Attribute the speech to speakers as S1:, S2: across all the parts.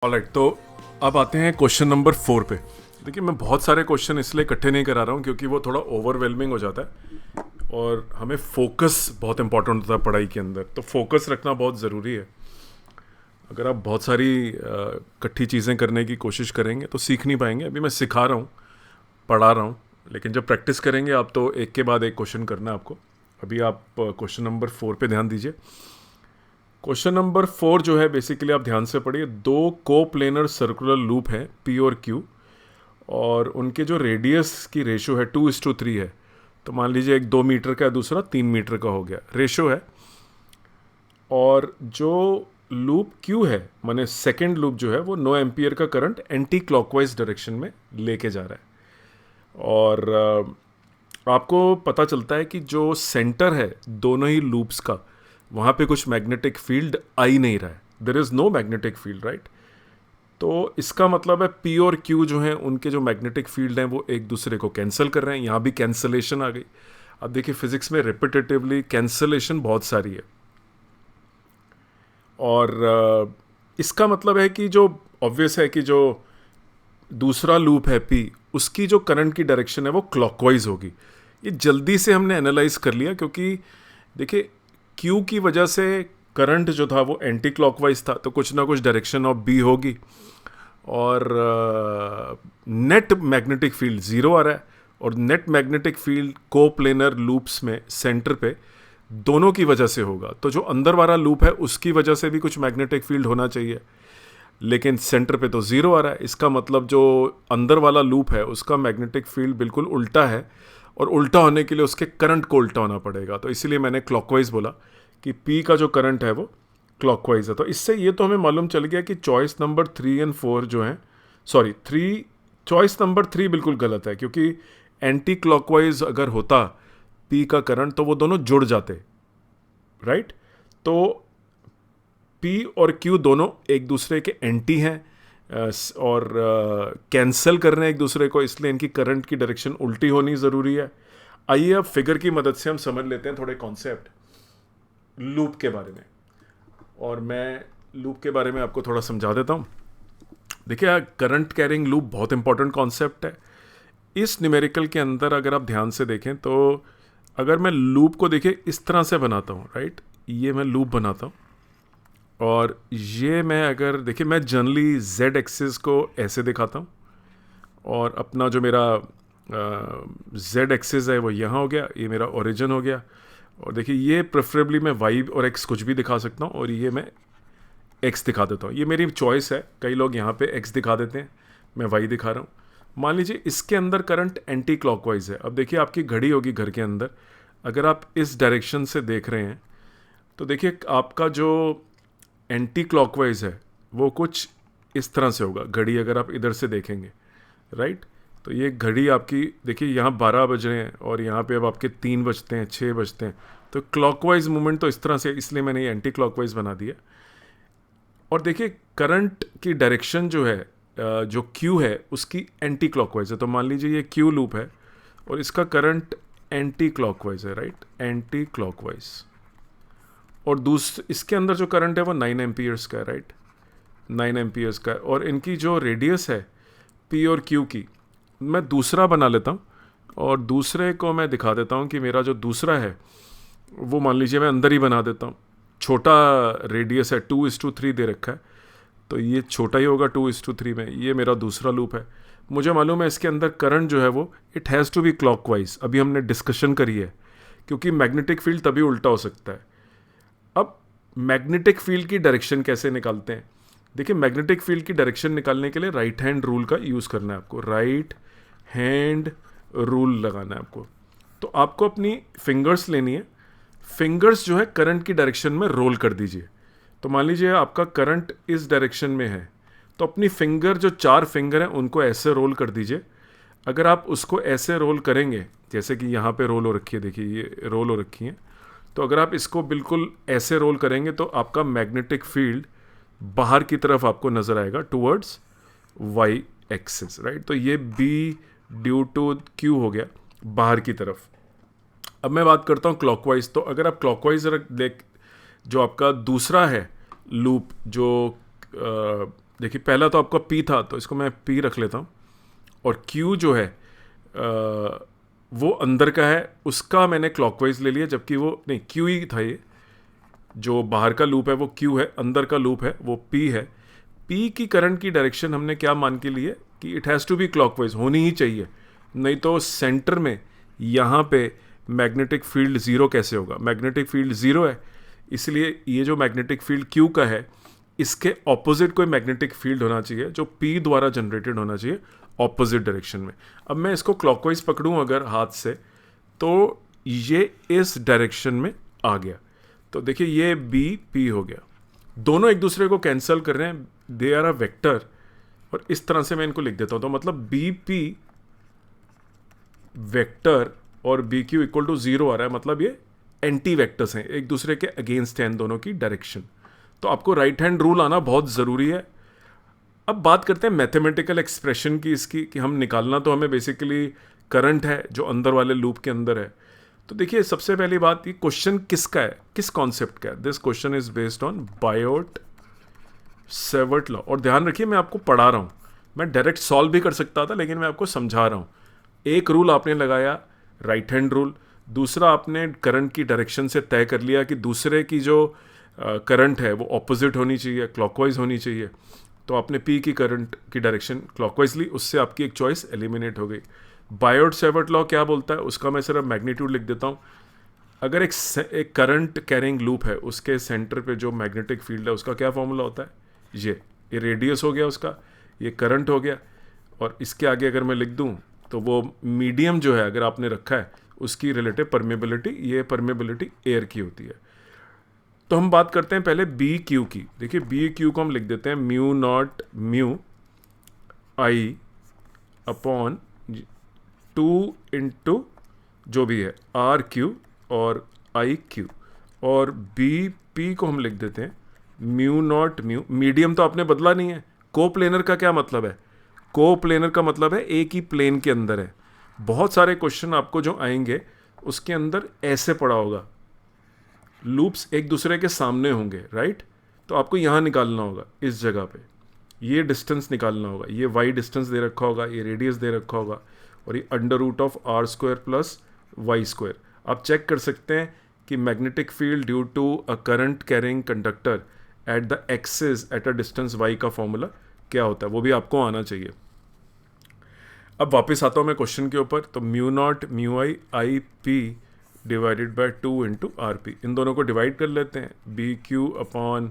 S1: Alright, तो अब आते हैं क्वेश्चन नंबर 4 पे। देखिए, मैं बहुत सारे क्वेश्चन इसलिए इकट्ठे नहीं करा रहा हूँ क्योंकि वो थोड़ा ओवरवेलमिंग हो जाता है और हमें फोकस बहुत इंपॉर्टेंट होता है पढ़ाई के अंदर। तो फोकस रखना बहुत ज़रूरी है। अगर आप बहुत सारी इकट्ठी चीज़ें करने की कोशिश करेंगे तो सीख नहीं पाएंगे। अभी मैं सिखा रहा हूँ, पढ़ा रहा हूँ, लेकिन जब प्रैक्टिस करेंगे आप तो एक के बाद एक क्वेश्चन करना है आपको। अभी आप क्वेश्चन नंबर 4 पे ध्यान दीजिए। क्वेश्चन नंबर 4 जो है, बेसिकली आप ध्यान से पढ़िए। दो को प्लेनर सर्कुलर लूप हैं पी और क्यू, और उनके जो रेडियस की रेशो है 2:3 है। तो मान लीजिए एक 2 मीटर का है, दूसरा 3 मीटर का हो गया, रेशो है। और जो लूप क्यू है, माने सेकेंड लूप जो है, वो 9 एम्पियर का करंट एंटी क्लॉकवाइज डायरेक्शन में लेके जा रहा है। और आपको पता चलता है कि जो सेंटर है दोनों ही लूप्स का, वहाँ पे कुछ मैग्नेटिक फील्ड आ ही नहीं रहा है। There is no magnetic field, right. तो इसका मतलब है पी और क्यू जो हैं, उनके जो मैग्नेटिक फील्ड हैं वो एक दूसरे को कैंसिल कर रहे हैं। यहाँ भी कैंसलेशन आ गई। अब देखिए, फिजिक्स में रिपीटेटिवली कैंसलेशन बहुत सारी है। और इसका मतलब है कि जो ऑब्वियस है कि जो दूसरा लूप है पी, उसकी जो करंट की डायरेक्शन है वो क्लॉकवाइज होगी। ये जल्दी से हमने एनालाइज कर लिया क्योंकि देखिए, क्यू की वजह से करंट जो था वो एंटी क्लॉकवाइज था, तो कुछ ना कुछ डायरेक्शन ऑफ बी होगी। और नेट मैग्नेटिक फील्ड ज़ीरो आ रहा है, और नेट मैग्नेटिक फील्ड को प्लेनर लूप्स में सेंटर पे दोनों की वजह से होगा। तो जो अंदर वाला लूप है उसकी वजह से भी कुछ मैग्नेटिक फील्ड होना चाहिए, लेकिन सेंटर पे तो ज़ीरो आ रहा है। इसका मतलब जो अंदर वाला लूप है उसका मैग्नेटिक फील्ड बिल्कुल उल्टा है, और उल्टा होने के लिए उसके करंट को उल्टा होना पड़ेगा। तो इसीलिए मैंने क्लॉकवाइज बोला कि पी का जो करंट है वो क्लॉकवाइज है। तो इससे ये तो हमें मालूम चल गया कि चॉइस नंबर 3 एंड 4 जो हैं, सॉरी 3, चॉइस नंबर 3 बिल्कुल गलत है, क्योंकि एंटी क्लॉकवाइज अगर होता पी का करंट तो वो दोनों जुड़ जाते, राइट। तो पी और क्यू दोनों एक दूसरे के एंटी हैं और कैंसल कर रहे हैं एक दूसरे को, इसलिए इनकी करंट की डायरेक्शन उल्टी होनी ज़रूरी है। आइए अब फिगर की मदद से हम समझ लेते हैं थोड़े कॉन्सेप्ट लूप के बारे में, और मैं लूप के बारे में आपको थोड़ा समझा देता हूँ। देखिए, करंट कैरिंग लूप बहुत इंपॉर्टेंट कॉन्सेप्ट है। इस न्यूमेरिकल के अंदर अगर आप ध्यान से देखें तो अगर मैं लूप को देखिए इस तरह से बनाता हूँ, राइट, ये मैं लूप बनाता हूँ, और ये मैं अगर देखिए, मैं जनरली जेड एक्सिस को ऐसे दिखाता हूँ, और अपना जो मेरा जेड एक्सिस है वो यहाँ हो गया, ये मेरा ओरिजिन हो गया। और देखिए, ये प्रेफरेबली मैं वाई और एक्स कुछ भी दिखा सकता हूँ, और ये मैं एक्स दिखा देता हूँ। ये मेरी चॉइस है। कई लोग यहाँ पे एक्स दिखा देते हैं, मैं वाई दिखा रहा हूँ। मान लीजिए इसके अंदर करंट एंटी क्लॉकवाइज है। अब देखिए, आपकी घड़ी होगी घर के अंदर, अगर आप इस डायरेक्शन से देख रहे हैं तो देखिए आपका जो एंटी क्लॉकवाइज है वो कुछ इस तरह से होगा। घड़ी अगर आप इधर से देखेंगे, राइट, तो ये घड़ी आपकी देखिए यहाँ 12 बज रहे हैं, और यहाँ पे अब आपके 3 बजते हैं, 6 बजते हैं। तो क्लॉकवाइज मूवमेंट तो इस तरह से, इसलिए मैंने ये एंटी क्लॉकवाइज बना दिया। और देखिए, करंट की डायरेक्शन जो है, जो क्यू है उसकी एंटी क्लॉकवाइज है। तो मान लीजिए ये क्यू लूप है और इसका करंट एंटी क्लॉकवाइज है, राइट, एंटी क्लॉकवाइज। और इसके अंदर जो करंट है वो 9 एम्पियर्स का है, राइट, 9 एम्पियर्स का है। और इनकी जो रेडियस है पी और क्यू की, मैं दूसरा बना लेता हूँ, और दूसरे को मैं दिखा देता हूँ कि मेरा जो दूसरा है वो मान लीजिए मैं अंदर ही बना देता हूँ। छोटा रेडियस है, 2:3 दे रखा है, तो ये छोटा ही होगा 2:3 में। ये मेरा दूसरा लूप है। मुझे मालूम है इसके अंदर करंट जो है वो it has to be clockwise. अभी हमने डिस्कशन करी है, क्योंकि मैग्नेटिक फील्ड तभी उल्टा हो सकता है। अब मैग्नेटिक फील्ड की डायरेक्शन कैसे निकालते हैं? देखिए, मैग्नेटिक फील्ड की डायरेक्शन निकालने के लिए राइट हैंड रूल का यूज़ करना है आपको। राइट हैंड रूल लगाना है आपको। तो आपको अपनी फिंगर्स लेनी है। फिंगर्स जो है करंट की डायरेक्शन में रोल कर दीजिए। तो मान लीजिए आपका करंट इस डायरेक्शन में है, तो अपनी फिंगर, जो 4 फिंगर हैं, उनको ऐसे रोल कर दीजिए। अगर आप उसको ऐसे रोल करेंगे, जैसे कि यहाँ पे रोल हो रखी है, देखिए ये रोल हो रखी है, तो अगर आप इसको बिल्कुल ऐसे रोल करेंगे तो आपका मैग्नेटिक फील्ड बाहर की तरफ आपको नज़र आएगा, टूवर्ड्स वाई एक्सिस, राइट। तो ये बी ड्यू टू क्यू हो गया बाहर की तरफ। अब मैं बात करता हूँ क्लॉकवाइज। तो अगर आप क्लॉकवाइज देख, जो आपका दूसरा है लूप, जो देखिए पहला तो आपका P था, तो इसको मैं P रख लेता हूँ, और Q जो है वो अंदर का है, उसका मैंने क्लॉकवाइज ले लिया, जबकि वो नहीं Q ही था, ये जो बाहर का लूप है वो Q है, अंदर का लूप है वो P है। P की करंट की डायरेक्शन हमने क्या मान के लिए कि it has to be clockwise, होनी ही चाहिए, नहीं तो सेंटर में यहाँ पे मैग्नेटिक फील्ड ज़ीरो कैसे होगा। मैग्नेटिक फील्ड ज़ीरो है, इसलिए ये जो मैग्नेटिक फील्ड Q का है इसके ऑपोजिट कोई मैग्नेटिक फील्ड होना चाहिए जो P द्वारा जनरेटेड होना चाहिए ऑपोजिट डायरेक्शन में। अब मैं इसको क्लॉकवाइज पकड़ूं अगर हाथ से, तो ये इस डायरेक्शन में आ गया, तो देखिए ये बी पी हो गया, दोनों एक दूसरे को कैंसिल कर रहे हैं, दे आर अ वेक्टर, और इस तरह से मैं इनको लिख देता हूं, तो मतलब बी पी वेक्टर और B Q equal to zero आ रहा है, मतलब ये एंटी वेक्टर्स हैं, एक दूसरे के अगेंस्ट हैं इन दोनों की डायरेक्शन। तो आपको राइट हैंड रूल आना बहुत ज़रूरी है। अब बात करते हैं मैथमेटिकल एक्सप्रेशन की इसकी, कि हम निकालना तो हमें बेसिकली करंट है जो अंदर वाले लूप के अंदर है। तो देखिए सबसे पहली बात, ये क्वेश्चन किसका है, किस कॉन्सेप्ट का है। This question is based on Biot Savart law, और ध्यान रखिए मैं आपको पढ़ा रहा हूँ, मैं डायरेक्ट सॉल्व भी कर सकता था लेकिन मैं आपको समझा रहा हूँ। एक रूल आपने लगाया राइट हैंड रूल, दूसरा आपने करंट की डायरेक्शन से तय कर लिया कि दूसरे की जो करंट है वो ऑपोजिट होनी चाहिए, क्लॉकवाइज होनी चाहिए, तो आपने पी की करंट की डायरेक्शन क्लॉकवाइज ली, उससे आपकी एक चॉइस एलिमिनेट हो गई। बायोट सेवर्ट लॉ क्या बोलता है उसका मैं सिर्फ मैग्नीट्यूड लिख देता हूँ। अगर एक करंट कैरिंग लूप है, उसके सेंटर पे जो मैग्नेटिक फील्ड है उसका क्या फॉर्मूला होता है, ये रेडियस हो गया उसका, ये करंट हो गया, और इसके आगे अगर मैं लिख दूँ तो वो मीडियम जो है अगर आपने रखा है उसकी रिलेटिव परमेबिलिटी, ये परमेबिलिटी एयर की होती है। तो हम बात करते हैं पहले बी क्यू की। देखिए बी क्यू को हम लिख देते हैं म्यू नॉट म्यू आई अपॉन 2 इंटू जो भी है आर क्यू और आई क्यू, और बी पी को हम लिख देते हैं म्यू नॉट म्यू, मीडियम तो आपने बदला नहीं है। कोप्लेनर का क्या मतलब है, कोप्लेनर का मतलब है एक ही प्लेन के अंदर है। बहुत सारे क्वेश्चन आपको जो आएंगे उसके अंदर ऐसे पड़ा होगा, लूप्स एक दूसरे के सामने होंगे, राइट, तो आपको यहाँ निकालना होगा, इस जगह पे ये डिस्टेंस निकालना होगा, ये वाई डिस्टेंस दे रखा होगा, ये रेडियस दे रखा होगा, और ये under root of r square plus y square. आप चेक कर सकते हैं कि magnetic field due to a current carrying conductor at the axis at a distance y का फॉर्मूला क्या होता है, वो भी आपको आना चाहिए। अब वापस आता हूँ मैं क्वेश्चन के ऊपर, तो mu not mu I I P divided by 2 into R P, इन दोनों को डिवाइड कर लेते हैं, बी क्यू अपॉन,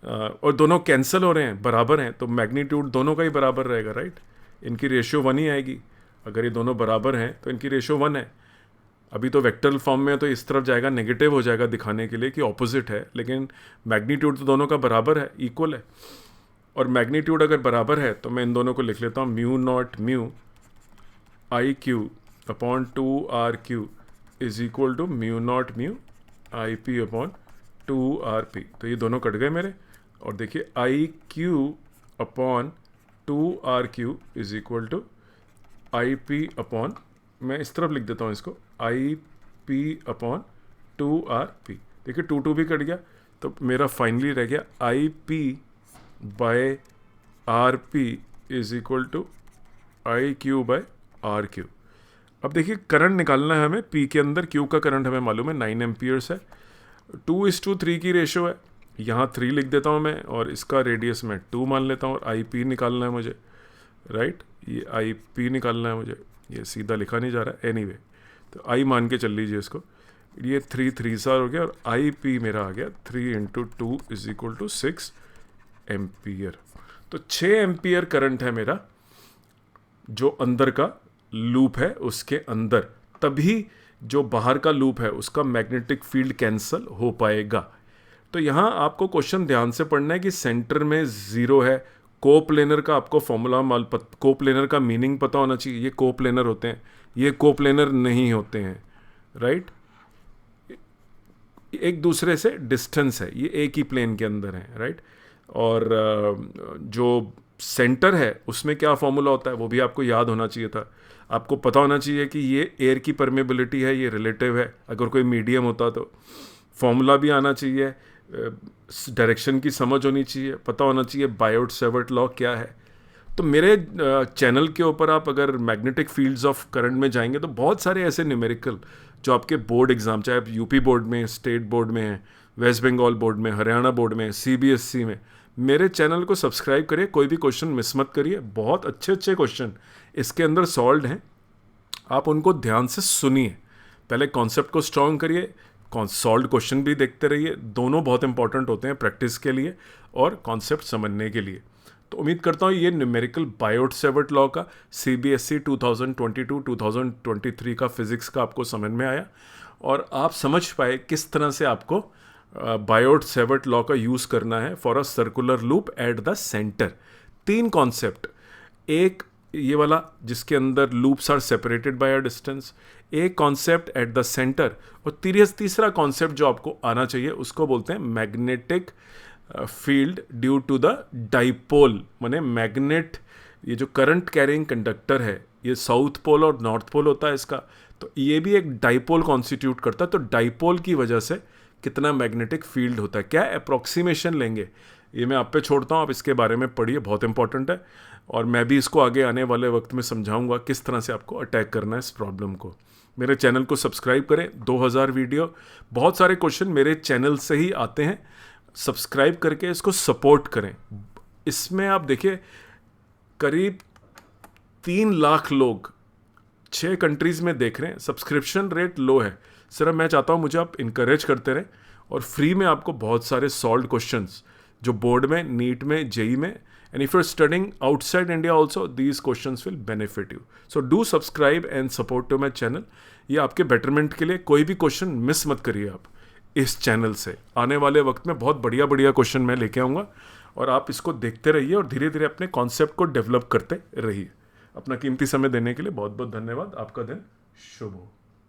S1: और दोनों कैंसिल हो रहे हैं, बराबर हैं, तो मैग्नीट्यूड दोनों का ही बराबर रहेगा, राइट, इनकी रेशियो 1 ही आएगी। अगर ये दोनों बराबर हैं तो इनकी रेशियो 1 है। अभी तो वेक्टरल फॉर्म में है तो इस तरफ जाएगा, नेगेटिव हो जाएगा दिखाने के लिए कि ऑपोजिट है, लेकिन मैग्नीट्यूड तो दोनों का बराबर है, इक्वल है, और मैग्नीट्यूड अगर बराबर है तो मैं इन दोनों को लिख लेता हूँ mu not mu I q upon 2 r q is equal to mu not mu I p upon 2 r p. तो ये दोनों कट गए मेरे, और देखिए I q upon 2 r q is equal to I p upon, मैं इस तरफ लिख देता हूँ इसको, I p upon 2 r p. देखिए 2 भी कट गया, तो मेरा फाइनली रह गया I p by r p is equal to I q by r q. अब देखिए करंट निकालना है हमें, पी के अंदर क्यू का करंट हमें मालूम है 9 एम्पियर्स है, 2:3 की रेशियो है, यहाँ 3 लिख देता हूँ मैं, और इसका रेडियस मैं 2 मान लेता हूँ, और आई पी निकालना है मुझे, राइट, ये आई पी निकालना है मुझे, ये सीधा लिखा नहीं जा रहा है, एनीवे तो आई मान के चल लीजिए इसको, ये 3 सार हो गया, और आई पी मेरा आ गया 3 into 2 is equal to 6 ampere. तो 6 एम्पियर करंट है मेरा जो अंदर का लूप है उसके अंदर, तभी जो बाहर का लूप है उसका मैग्नेटिक फील्ड कैंसल हो पाएगा। तो यहाँ आपको क्वेश्चन ध्यान से पढ़ना है कि सेंटर में ज़ीरो है, कोप्लेनर का आपको फॉर्मूला कोप्लेनर का मीनिंग पता होना चाहिए, ये कोप्लेनर होते हैं, ये कोप्लेनर नहीं होते हैं, राइट, एक दूसरे से डिस्टेंस है, ये एक ही प्लेन के अंदर है, राइट, और जो सेंटर है उसमें क्या फॉर्मूला होता है वो भी आपको याद होना चाहिए था। आपको पता होना चाहिए कि ये एयर की परमेबिलिटी है, ये रिलेटिव है, अगर कोई मीडियम होता तो फॉर्मूला भी आना चाहिए, डायरेक्शन की समझ होनी चाहिए, पता होना चाहिए बायोट-सेवर्ट लॉ क्या है। तो मेरे चैनल के ऊपर आप अगर मैग्नेटिक फील्ड्स ऑफ करंट में जाएंगे तो बहुत सारे ऐसे न्यूमेरिकल जो आपके बोर्ड एग्जाम, चाहे आप यूपी बोर्ड में, स्टेट बोर्ड में हैं, वेस्ट बंगाल बोर्ड में, हरियाणा बोर्ड में, सीबीएसई में, मेरे चैनल को सब्सक्राइब करिए, कोई भी क्वेश्चन मिस मत करिए। बहुत अच्छे अच्छे क्वेश्चन इसके अंदर सॉल्व हैं, आप उनको ध्यान से सुनिए, पहले कॉन्सेप्ट को स्ट्रॉन्ग करिए, सॉल्व क्वेश्चन भी देखते रहिए, दोनों बहुत इंपॉर्टेंट होते हैं प्रैक्टिस के लिए और कॉन्सेप्ट समझने के लिए। तो उम्मीद करता हूँ ये न्यूमेरिकल बायोट-सेवर्ट लॉ का सीबीएसई 2022-2023 का फिजिक्स का आपको समझ में आया और आप समझ पाए किस तरह से आपको बायोट-सेवर्ट लॉ का यूज़ करना है for a circular loop at the centre. 3 concept, एक ये वाला जिसके अंदर loops are separated by a distance, एक कॉन्सेप्ट एट द सेंटर, और तीसरा कॉन्सेप्ट जो आपको आना चाहिए उसको बोलते हैं magnetic field due to the dipole. माने मैग्नेट, ये जो करंट कैरिंग कंडक्टर है, ये साउथ पोल और नॉर्थ पोल होता है इसका, तो ये भी एक डाइपोल कॉन्स्टिट्यूट करता है। तो डाइपोल की वजह से कितना मैग्नेटिक फील्ड होता है, क्या अप्रॉक्सीमेशन लेंगे, ये मैं आप पे छोड़ता हूँ, आप इसके बारे में पढ़िए, बहुत इंपॉर्टेंट है। और मैं भी इसको आगे आने वाले वक्त में समझाऊंगा किस तरह से आपको अटैक करना है इस प्रॉब्लम को। मेरे चैनल को सब्सक्राइब करें, 2000 वीडियो, बहुत सारे क्वेश्चन मेरे चैनल से ही आते हैं, सब्सक्राइब करके इसको सपोर्ट करें। इसमें आप देखिए करीब 3 लाख लोग 6 कंट्रीज़ में देख रहे हैं, सब्सक्रिप्शन रेट लो है। सिर्फ मैं चाहता हूँ मुझे आप इनकरेज करते रहें और फ्री में आपको बहुत सारे सॉल्व क्वेश्चंस जो बोर्ड में, नीट में, जेई में, and if you're studying outside India also, these questions will benefit you. So do subscribe and support to my channel. ये आपके बेटरमेंट के लिए, कोई भी क्वेश्चन मिस मत करिए आप इस चैनल से। आने वाले वक्त में बहुत बढ़िया बढ़िया क्वेश्चन मैं लेके आऊँगा और आप इसको देखते रहिए और धीरे धीरे अपने कॉन्सेप्ट को डेवलप करते रहिए। अपना कीमती समय देने के लिए बहुत बहुत धन्यवाद। आपका दिन शुभ हो।